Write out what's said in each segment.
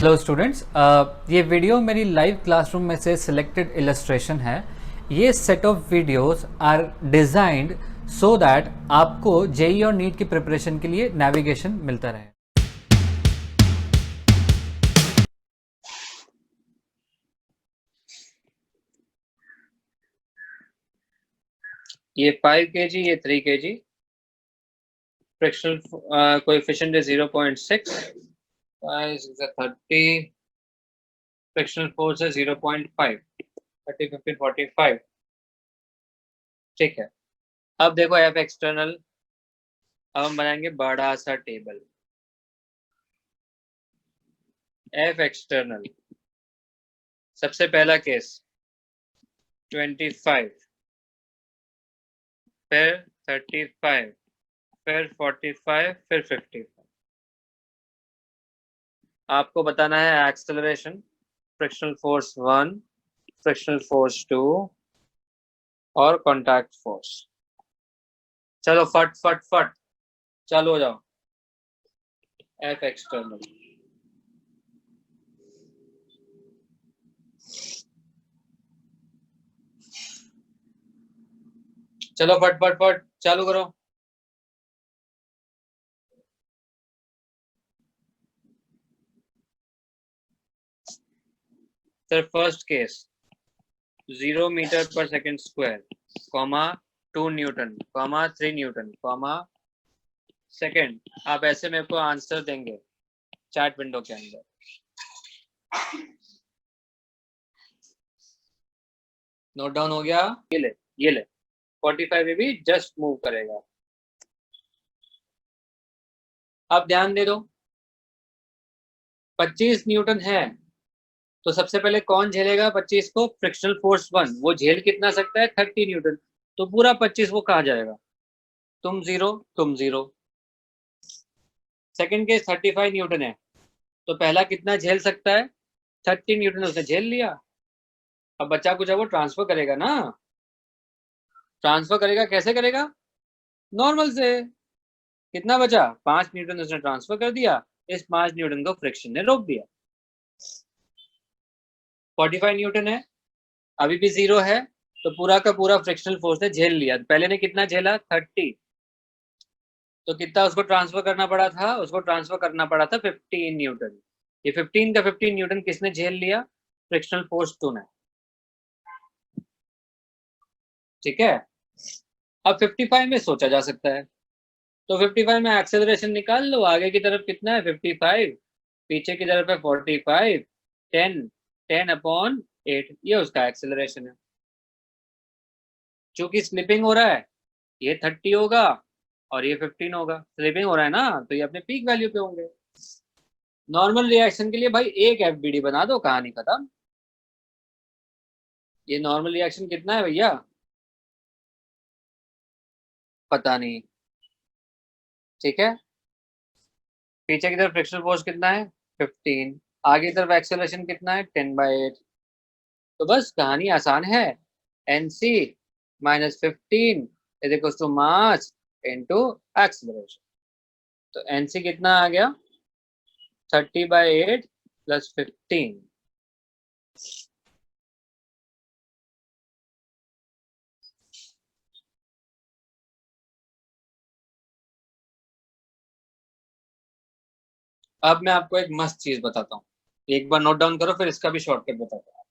Hello students, ये video मेरी live classroom में से सिलेक्टेड इलस्ट्रेशन है। ये set of videos are designed so that आपको जेईई और नीट की प्रिपरेशन के लिए नेविगेशन मिलता रहे। ये 5 kg, ये 3 kg। Frictional coefficient is 0.6, 30, frictional force है 0.5, 30, 15, 45। ठीक है, अब देखो एफ एक्सटर्नल। अब हम बनाएंगे बड़ा सा टेबल। एफ एक्सटर्नल, सबसे पहला केस 25, फिर 35, फिर 45, फिर 55। आपको बताना है acceleration, frictional force 1, frictional force 2 और कॉन्टैक्ट फोर्स। चलो फट फट फट चालू हो जाओ। एफ एक्सटर्नल, चलो फट फट फट चालू करो। सर फर्स्ट केस 0 मीटर पर second square, comma 2 Newton, comma 3 Newton, comma second. आप ऐसे मेरे को आंसर देंगे चैट विंडो के अंदर। नोट डाउन हो गया? ये ले 45 में भी जस्ट मूव करेगा। अब ध्यान दे दो, 25 न्यूटन है तो सबसे पहले कौन झेलेगा 25 को? Frictional force 1। वो झेल कितना सकता है? 30 न्यूटन। तो पूरा 25 वो कहाँ जाएगा? तुम 0, तुम 0। सेकेंड केस 35 न्यूटन है तो पहला कितना झेल सकता है? 30 न्यूटन, उसने झेल लिया। अब बच्चा कुछ है वो ट्रांसफर करेगा ना। ट्रांसफर करेगा, कैसे करेगा? नॉर्मल से। कितना बचा? 5 न्यूटन उसने ट्रांसफर कर दिया, इस 5 न्यूटन को फ्रिक्शन ने रोक दिया। 45 न्यूटन है, अभी भी 0 है तो पूरा का पूरा फ्रिक्शनल फोर्स ने झेल लिया। पहले ने कितना झेला? 30। तो कितना उसको ट्रांसफर करना पड़ा था? उसको ट्रांसफर करना पड़ा था 15 न्यूटन। ये 15 का 15 न्यूटन किसने झेल लिया? फ्रिक्शनल फोर्स 2 ने। ठीक है, अब 55 में सोचा जा सकता है तो 55 में एक्सेलरेशन निकाल लो। आगे की तरफ कितना है? 55, पीछे की तरफ है 45, 10, 10/8, ये उसका एक्सेलरेशन है। चूंकि स्लिपिंग हो रहा है, ये 30 होगा और ये 15 होगा। स्लिपिंग हो रहा है ना, तो ये अपने पीक वैल्यू पे होंगे। नॉर्मल रिएक्शन के लिए भाई एक एफबीडी बना दो, कहानी खत्म। ये नॉर्मल रिएक्शन कितना है भैया? पता नहीं। ठीक है, पीछे की तरफ फ्रिक्शनल फोर्स कितना है? 15। आगे की तरफ एक्सेलरेशन कितना है? 10/8। तो बस कहानी आसान है। NC - 15 is equal to mass into acceleration. तो NC कितना आ गया? 30/8 + 15। अब मैं आपको एक मस्त चीज बताता हूँ, एक बार नोट डाउन करो, फिर इसका भी शॉर्टकट बताता हूँ।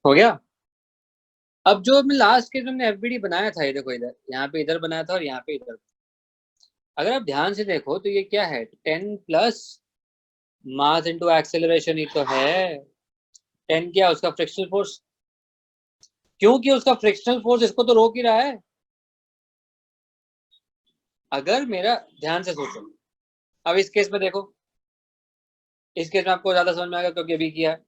हो गया? अब जो मैं लास्ट के जो हमने एफबीडी बनाया था, ये देखो इधर, यहाँ पे इधर बनाया था और यहाँ पे इधर। अगर आप ध्यान से देखो तो ये क्या है? 10 प्लस मास इनटू एक्सेलरेशन ही तो है। 10 क्या? उसका फ्रिक्शनल फोर्स। क्योंकि उसका फ्रिक्शनल फोर्स इसको तो रोक ही रहा है। अगर मेरा ध्यान से सोचो, अब इस केस में देखो, इस केस में आपको ज्यादा समझ में आएगा क्योंकि अभी किया है।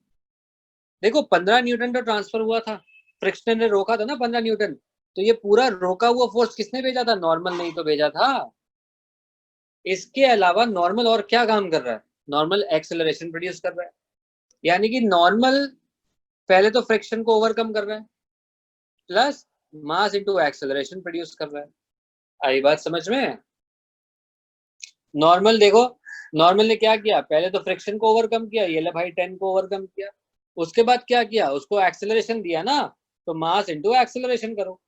देखो 15 न्यूटन का ट्रांसफर हुआ था, फ्रिक्शन ने रोका था ना 15 न्यूटन, तो ये पूरा रोका हुआ फोर्स किसने भेजा था? नॉर्मल नहीं तो भेजा था। इसके अलावा नॉर्मल और क्या काम कर रहा है? नॉर्मल एक्सेलरेशन प्रोड्यूस कर रहा है, यानी कि नॉर्मल पहले तो फ्रिक्शन को ओवरकम कर रहा है plus mass into acceleration produce कर रहा है। आई बात समझ में? नॉर्मल देखो, नॉर्मल ने क्या किया? पहले तो फ्रिक्शन को ओवरकम किया, ये ले भाई 10 को ओवरकम किया, उसके बाद क्या किया? उसको एक्सेलरेशन दिया ना, तो मास इनटू एक्सेलरेशन करो।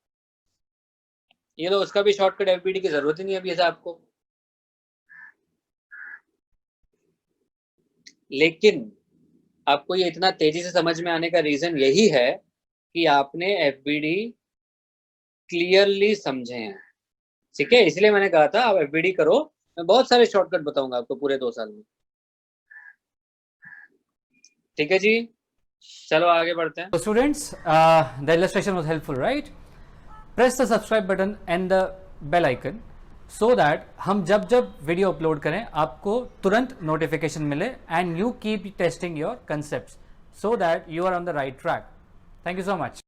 ये तो उसका भी शॉर्टकट एफबीडी की जरूरत ही नहीं है अभी आपको। लेकिन आपको ये इतना तेजी से समझ में आने का रीजन यही है कि आपने एफबीडी क्लियरली समझे हैं, ठीक है? इसलिए मैंने कहा था आप एफबीडी करो, मैं बहुत सारे शॉर्टकट बताऊंगा आपको पूरे 2 साल में। ठीक है जी, चलो आगे बढ़ते हैं। So students, the illustration was helpful, right? Press the subscribe button and the bell icon so that हम जब जब वीडियो अपलोड करें आपको तुरंत नोटिफिकेशन मिले and you keep testing your concepts so that you are on the right track. Thank you so much.